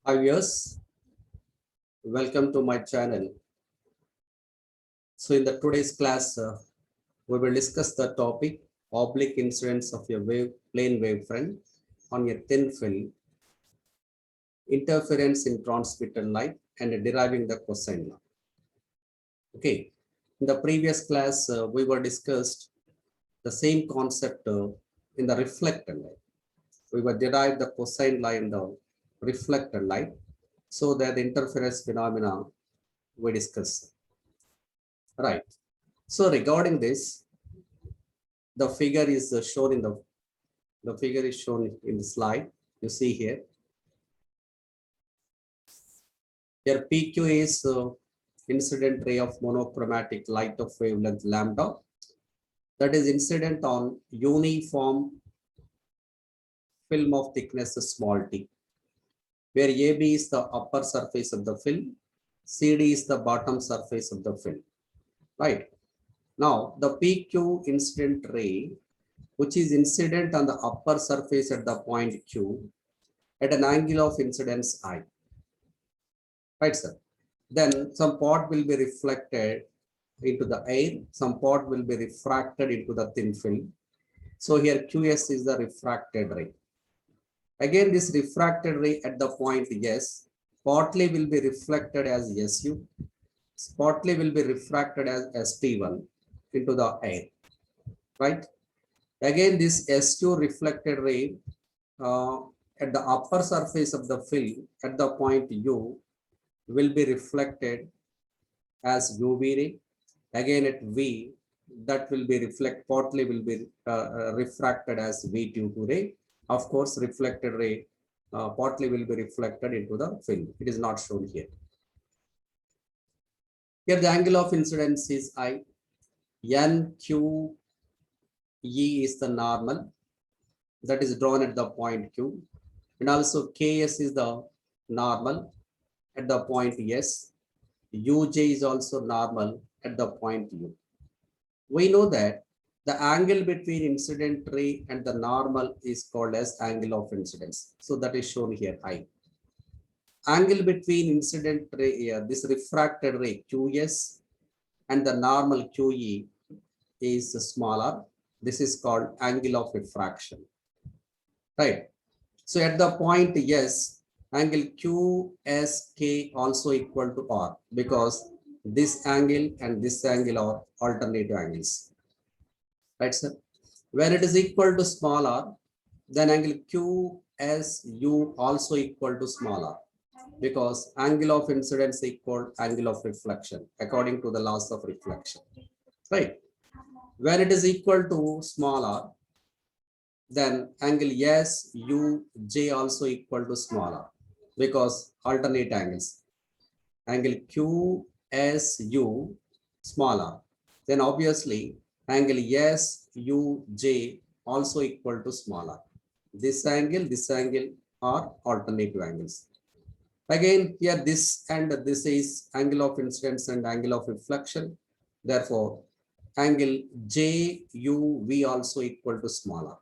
Hi viewers, welcome to my channel. So in the today's class, we will discuss the topic oblique incidence of a plane wavefront on a thin film, interference in transmitted light, and deriving the cosine law. Okay, in the previous class, we were discussed the same concept in the reflected light. We were derived the cosine law in the reflected light, so that the interference phenomena we discussed. Right. So regarding this, the figure is shown in the figure is shown in the slide. You see here. Here PQ is incident ray of monochromatic light of wavelength lambda that is incident on uniform film of thickness small t, where AB is the upper surface of the film, CD is the bottom surface of the film. Right. Now the PQ incident ray, which is incident on the upper surface at the point Q at an angle of incidence I. Right, sir. Then some part will be reflected into the air, some part will be refracted into the thin film. So here QS is the refracted ray. Again, this refracted ray at the point S, partly will be reflected as SU, partly will be refracted as ST1 into the air, right? Again, this SU reflected ray at the upper surface of the film at the point U will be reflected as UV ray. Again at V, that will be partly will be refracted as V22 ray. Of course, reflected ray partly will be reflected into the film. It is not shown here. Here the angle of incidence is I. NQE is the normal that is drawn at the point Q. And also KS is the normal at the point S. UJ is also normal at the point U. We know that the angle between incident ray and the normal is called as angle of incidence. So that is shown here, I. Angle between incident ray here, this refracted ray QS and the normal QE is smaller. This is called angle of refraction, right? So at the point S, angle QSK also equal to R because this angle and this angle are alternative angles. Right, sir? When it is equal to small r, then angle QSU also equal to small r because angle of incidence equal angle of reflection according to the laws of reflection. Right. When it is equal to small r, then angle SUJ also equal to small r because alternate angles. Angle QSU small r. Then obviously angle SUJ also equal to small r. This angle are alternative angles. Again, here this and this is angle of incidence and angle of reflection. Therefore, angle JUV also equal to small r.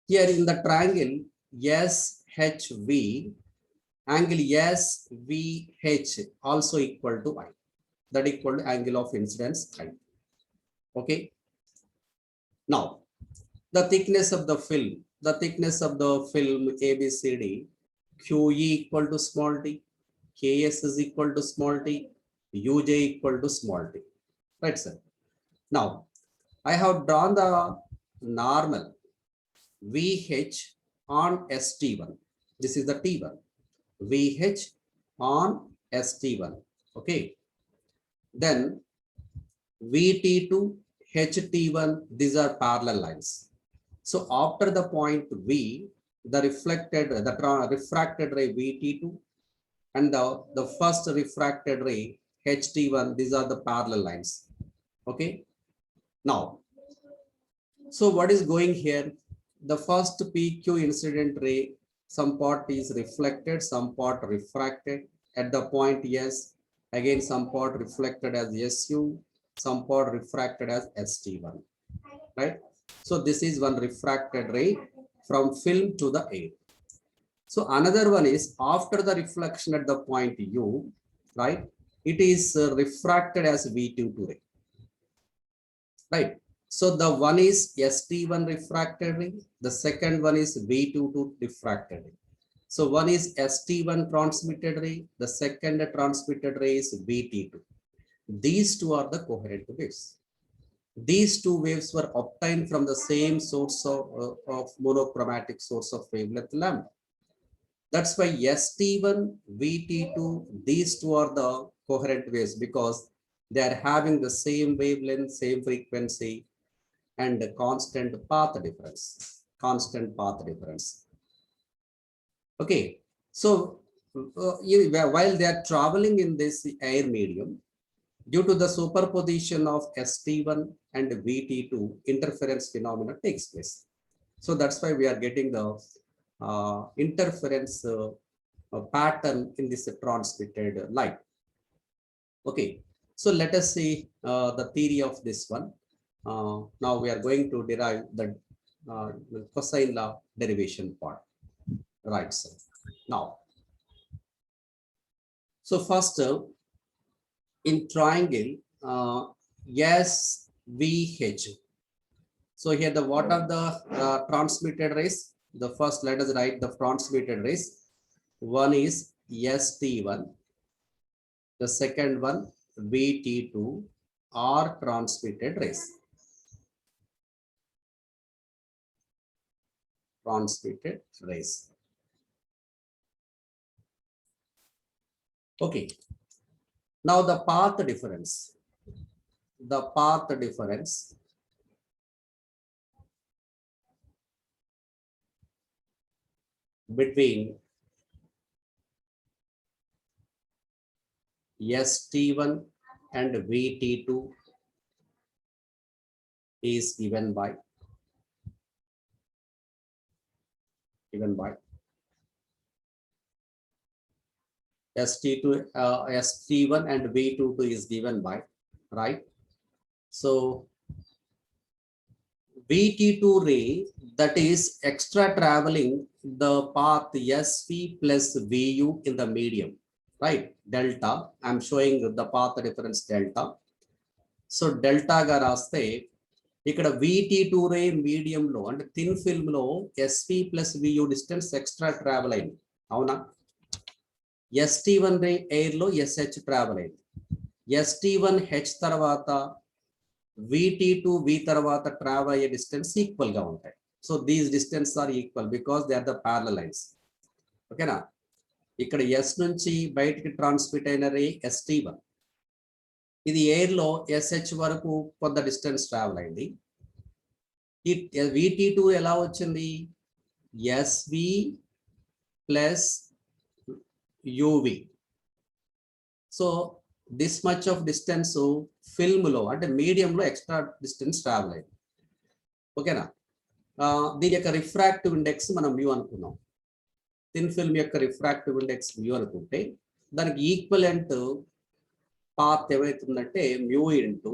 Here in the triangle SHV, angle SVH also equal to I. That equal to angle of incidence I. Okay. Now, the thickness of the film, ABCD, QE equal to small t, KS is equal to small t, UJ equal to small t. Right, sir. Now, I have drawn the normal VH on ST1. This is the T1. VH on ST1. Okay. Then VT2, HT1, these are parallel lines. So after the point V, the refracted ray VT2 and the first refracted ray HT1, these are the parallel lines. Okay. Now, so what is going here? The first PQ incident ray, some part is reflected, some part refracted at the point S. Again, some part reflected as SU, some part refracted as ST1, right? So this is one refracted ray from film to the air. So another one is after the reflection at the point U, right? It is refracted as V22 ray, right? So the one is ST1 refracted ray, the second one is V22 refracted ray. So one is ST1 transmitted ray, the second transmitted ray is VT2. These two are the coherent waves. These two waves were obtained from the same source of monochromatic source of wavelength lambda. That's why ST1, VT2, these two are the coherent waves because they are having the same wavelength, same frequency, and the constant path difference. Constant path difference. Okay, so while they are traveling in this air medium, due to the superposition of ST1 and VT2, interference phenomena takes place. So that's why we are getting the interference pattern in this transmitted light. Okay, so let us see the theory of this one. Now we are going to derive the cosine law derivation part. Right, sir. Now, so first in triangle SVH. So here the what are the transmitted rays? The first let us write the transmitted rays. One is ST1, the second one VT2 are transmitted rays. Transmitted rays. Okay. Now the path difference. The path difference between ST1 and VT2 is given by ST2 ST1 and V22 is given by, right? So VT2 ray, that is extra traveling the path SV plus VU in the medium, right? Delta, I'm showing the path difference delta. So delta ga raste ఇక్కడ VT2 రే medium లో అంటే thin film లో SV plus VU distance extra travel అయింది, అవునా? ST1 రే air లో SH travel అయింది. ST1H తర్వాత VT2 V తర్వాత ట్రావెల్ అయ్యే డిస్టెన్స్ ఈక్వల్ గా ఉంటాయి. So these distance are equal because they are the parallel lines. ఓకేనా? ఇక్కడ S నుంచి బయటికి ట్రాన్స్మిట్ అయిన రే ST1, ఇది ఎయిర్ లో SH వరకు కొంత డిస్టెన్స్ ట్రావెల్ అయింది. ఈ VT2 ఎలా వచ్చింది? SV plus UV. So this much of distance film లో అంటే మీడియం లో ఎక్స్ట్రా డిస్టెన్స్ ట్రావెల్ అయింది. ఓకేనా? దీని యొక్క రిఫ్రాక్టివ్ ఇండెక్స్ మనం మ్యూ అనుకున్నాం. థిన్ ఫిల్మ్ యొక్క రిఫ్రాక్టివ్ ఇండెక్స్ మ్యూ అనుకుంటే దానికి ఈక్వలెంట్ పాత్ ఏమవుతుందంటే మ్యూ ఇంటూ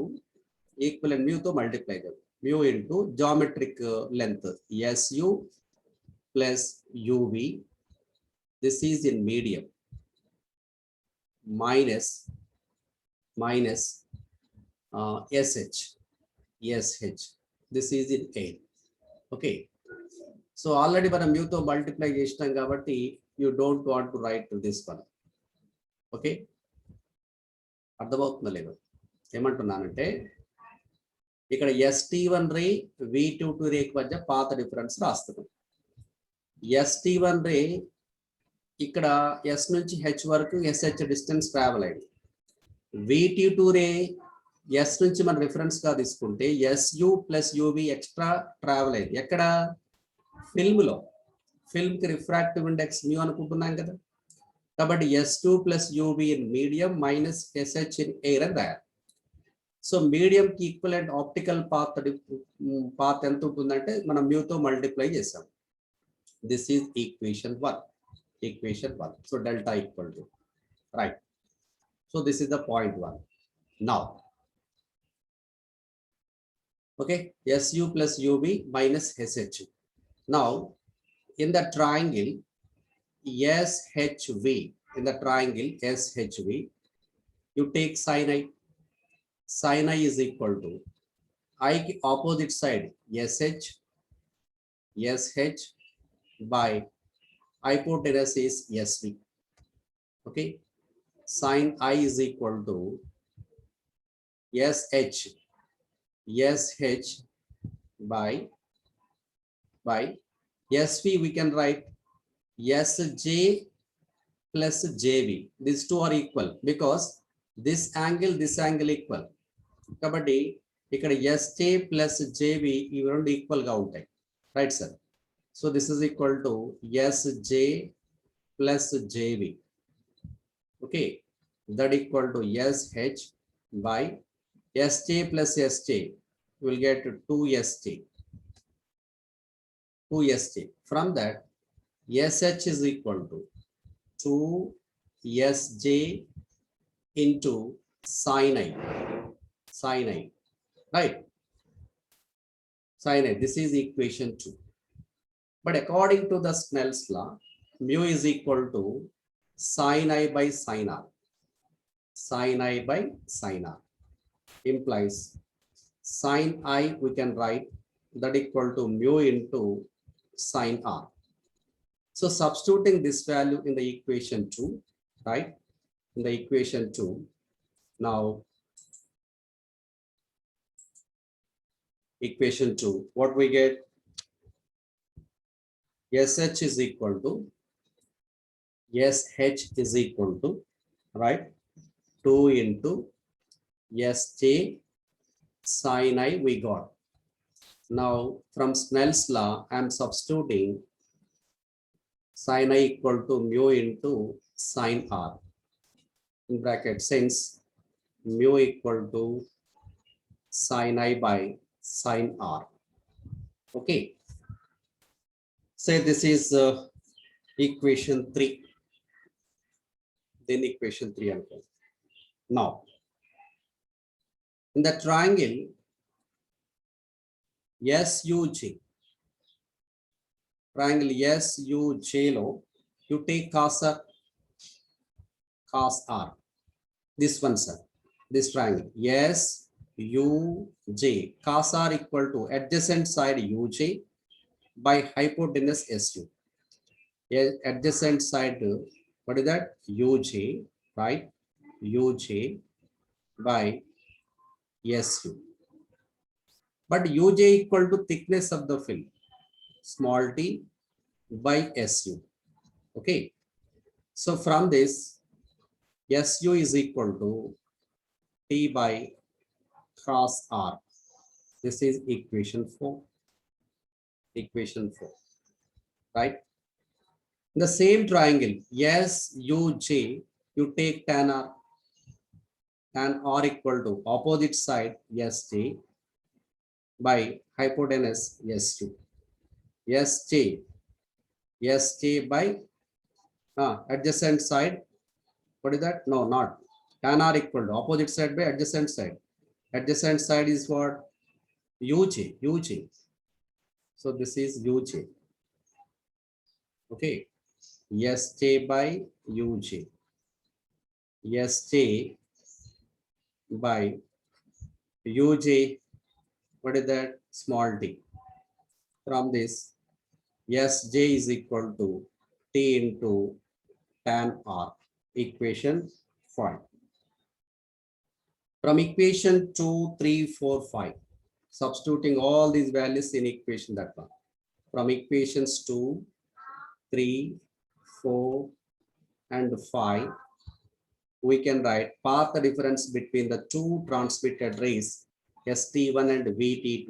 ఈక్వలెంట్ మ్యూతో మల్టిప్లై కదా, mu into geometric length SU plus UV, this is in medium, minus SH, this is in air. Okay, so already మనం మ్యూతో multiply చేసినాం కాబట్టి you don't want to write to this one. Okay, అర్థమవుతుందా లేదు? ఏమంటున్నానంటే ఇక్కడ ST1 రే V22 రేకి మధ్య పాత difference రాస్తున్నాం. ST1 రే ఇక్కడ S నుంచి H వరకు SH డిస్టెన్స్ ట్రావెల్ అయింది. VT2 రే S నుంచి మన రిఫరెన్స్ గా తీసుకుంటే SU plus UV extra travel అయింది. ఎక్కడ? ఫిల్మ్ లో. ఫిల్మ్ కి రిఫ్రాక్టివ్ ఇండెక్స్ మ్యూ అనుకుంటున్నాం కదా, కాబట్టి S2 plus UV in medium minus SH in air అని రాయాలి. సో మీడియం కి ఈక్వలెంట్ ఆప్టికల్ పాత్ ఎంత ఉంటుందంటే మనం మ్యూతో మల్టిప్లై చేసాం. This is equation 1. So delta equal to, right? So this is the point 1. Now, okay, SU plus UV minus SH. Now, in the triangle, SHV in the triangle SHV, you take sin I. Sin I is equal to I opposite side SH by hypotenuse is SV. Okay, sin I is equal to SH by SV. We can write SJ plus JB. These two are equal because this angle equal. కాబట్టి ఇక్కడ SJ plus JB ఇవి రెండు equal గా ఉంటాయి, right sir. So this is equal to SJ plus JB. Okay, that equal to SH by SJ plus SJ, you will get 2SJ. From that SH is equal to 2SJ into sin I, right? Sin I, this is equation 2. But according to the Snell's law, mu is equal to sin I by sin R. Sin I by sin R implies sin I we can write that equal to mu into sin R. So substituting this value in the equation 2, right? In the equation 2, now equation 2, what we get? SH is equal to right 2 into SJ sin I we got. Now from Snell's law I am substituting sin I equal to mu into sin R in bracket, since mu equal to sin I by sin R. Okay, say this is equation 3, then equation 3 uncle. Now in the triangle SUJ, triangle SUJ lo you take cos R, this one sir, this triangle SUJ, cos R equal to adjacent side UJ by hypotenuse SU. Adjacent side, what is that? UJ, right? UJ by SU. But UJ equal to thickness of the film, small t by SU. Okay, so from this SU is equal to T by cos R. This is equation 4. Equation 4, right? In the same triangle SUJ, you take tan R. Tan R equal to opposite side SJ by hypotenuse SU. SJ by adjacent side. What is that? No, not tan R equal to opposite side by adjacent side. Adjacent side is what? UJ. So this is UJ. Okay, SJ by UJ. SJ by UJ. What is that? Small t. From this SJ is equal to T into tan R. Equation 5. From equation 2, 3, 4, 5. Substituting all these values in equation that one. From equations 2, 3, 4, and 5, we can write path difference between the two transmitted rays ST1 and VT2,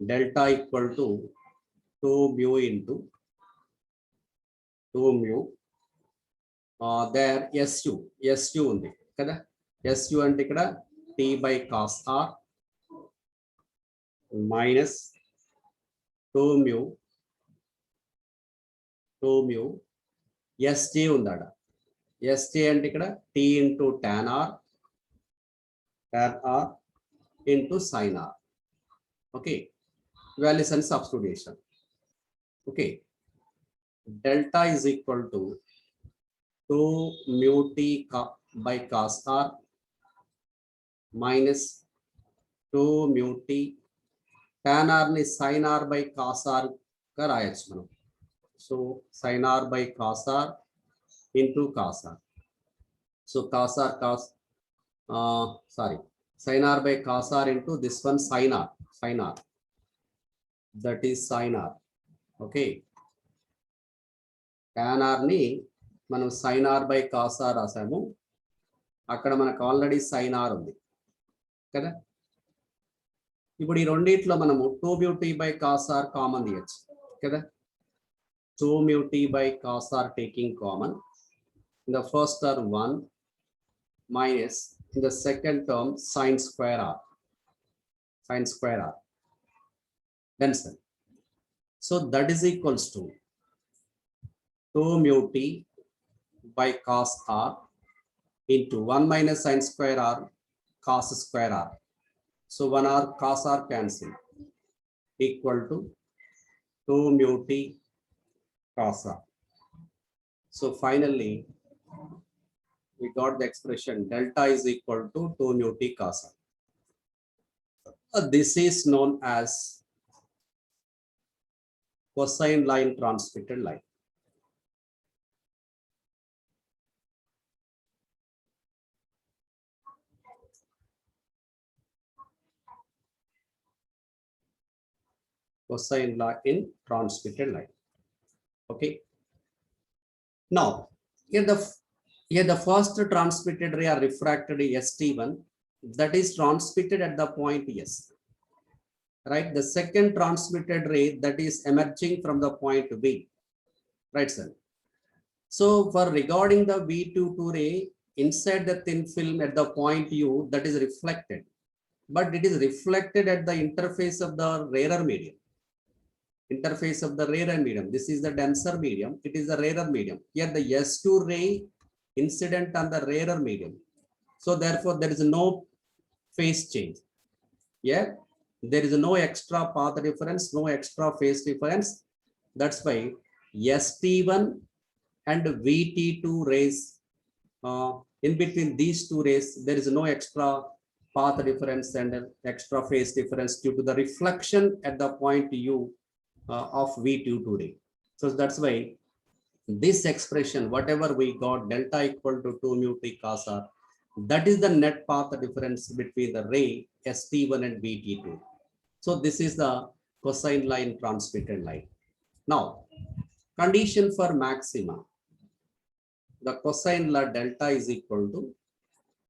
delta equal to 2 mu into 2 mu. There SU ఉంది కదా, SU అంటే ఇక్కడ T by cos R minus 2 mu SJ ఉందాడ. SJ అంటే ఇక్కడ T into tan R into sin R. Okay, values and substitution. Okay, delta is equal to 2 mu t by cos r minus 2 mu t tan r ni sin r by cos r का रायच మనం. So sin r by cos r into cos r. So cos r cos sorry sin r by cos r into this one sin r, that is sin r. Okay, tan r ni మనం sin r by cos r రాసాము, అక్కడ మనకు already sin r ఉంది కదా. ఇప్పుడు ఈ రెండిట్లో మనము 2 mu t by cos r common తీయచ్చు కదా. 2 mu t by cos r taking common, in the first term 1 minus in the second term sin square r, then sir, so that is equals to 2 mu t by cos r into 1 minus sin square r cos square r. So 1 r cos r cancel, equal to 2 mu t cos r. So finally we got the expression delta is equal to 2 mu t cos r. This is known as cosine line transmitted line. Cosine line in transmitted line. Okay. Now here the first transmitted ray or refracted ST1, that is transmitted at the point S. Right. The second transmitted ray that is emerging from the point B. Right, sir. So for regarding the V22 ray inside the thin film at the point U, that is reflected, but it is reflected at the interface of the rarer medium. Interface of the rarer medium. This is the denser medium. It is the rarer medium. Here the S2 ray incident on the rarer medium. So therefore there is no phase change. Yeah, there is no extra path difference, no extra phase difference. That's why ST1 and VT2 rays, in between these two rays, there is no extra path difference and extra phase difference due to the reflection at the point U of V22 ray. So that's why this expression, whatever we got, delta equal to 2 mu t cos r, that is the net path difference between the ray ST1 and VT2. So this is the cosine line transmitted line. Now, condition for maxima, the cosine law delta is equal to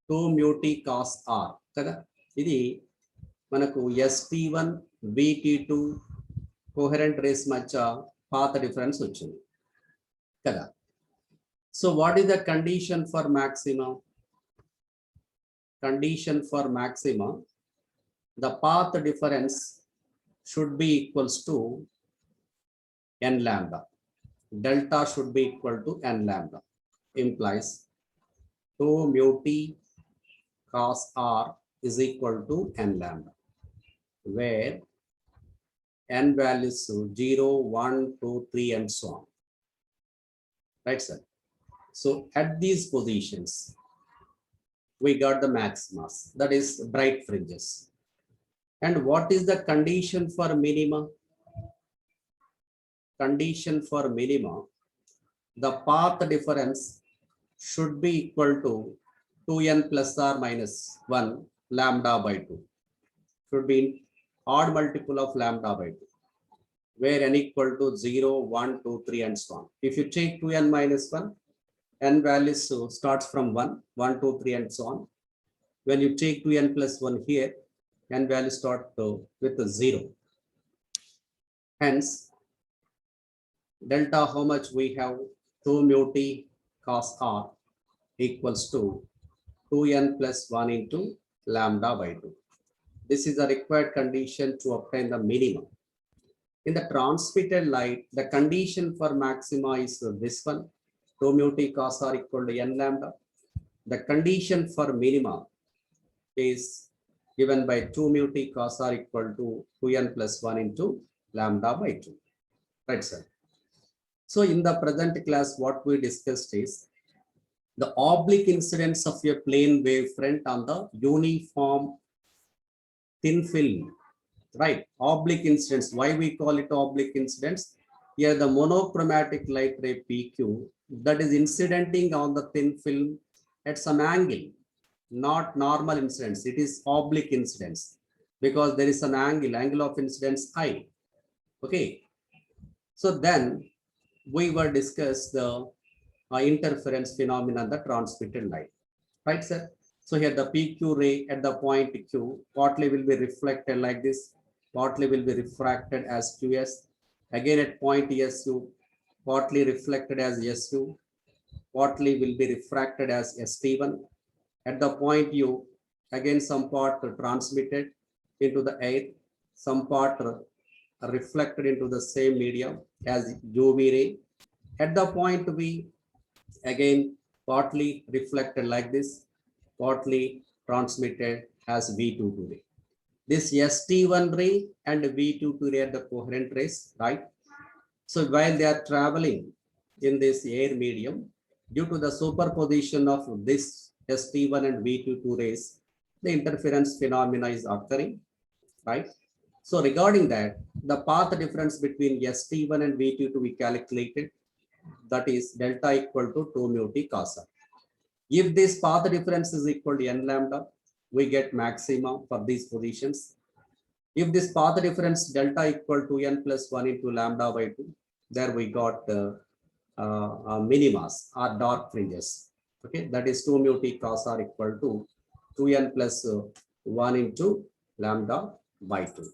2 mu t cos r kada. Idi manaku ST1 VT2 coherent rays మధ్య path difference వచ్చింది కదా. So what is the condition for maxima? Condition for maxima, the path difference should be equals to n lambda. Delta should be equal to n lambda, implies 2 mu t cos r is equal to n lambda, where n values 0, 1, 2, 3 and so on. Right, sir? So at these positions, we got the maximas, that is bright fringes. And what is the condition for minima? Condition for minima, the path difference should be equal to 2n plus or minus 1 lambda by 2. Should be odd multiple of lambda by 2, where n equal to 0, 1, 2, 3 and so on. If you take 2n minus 1, n values starts from 1, 1, 2, 3 and so on. When you take 2n plus 1 here, n value start with a 0. Hence, delta how much we have? 2 mu t cos r equals to 2n plus 1 into lambda by 2. This is the required condition to obtain the minimum. In the transmitted light, the condition for maxima is this one, 2 mu t cos r equal to n lambda. The condition for minima is given by 2 mu t cos r equal to 2n plus 1 into lambda by 2. Right, sir? So in the present class, what we discussed is the oblique incidence of a plane wavefront on the uniform thin film, right? Oblique incidence. Why we call it oblique incidence? Here the monochromatic light ray PQ that is incidenting on the thin film at some angle, not normal incidence. It is oblique incidence because there is an angle of incidence I. Okay. So then we will discuss the interference phenomenon, the transmitted light, right, sir? So here the PQ ray at the point Q partly will be reflected like this, partly will be refracted as QS. Again at point SU, partly reflected as SU, partly will be refracted as ST1. At the point U, again some part transmitted into the air, some part reflected into the same medium as UV ray. At the point V, again partly reflected like this, partly transmitted as V22 ray. This ST1 ray and V22 ray are the coherent rays, right? So while they are traveling in this air medium, due to the superposition of this ST1 and V22 rays, the interference phenomena is occurring, right? So regarding that, the path difference between ST1 and V22 we calculated, that is delta equal to 2 mu t cos psi. If this path difference is equal to n lambda, we get maximum for these positions. If this path difference delta equal to n plus 1 into lambda by 2, there we got minimas or dark fringes. Okay, that is 2 mu t cos r equal to 2n plus 1 into lambda by 2.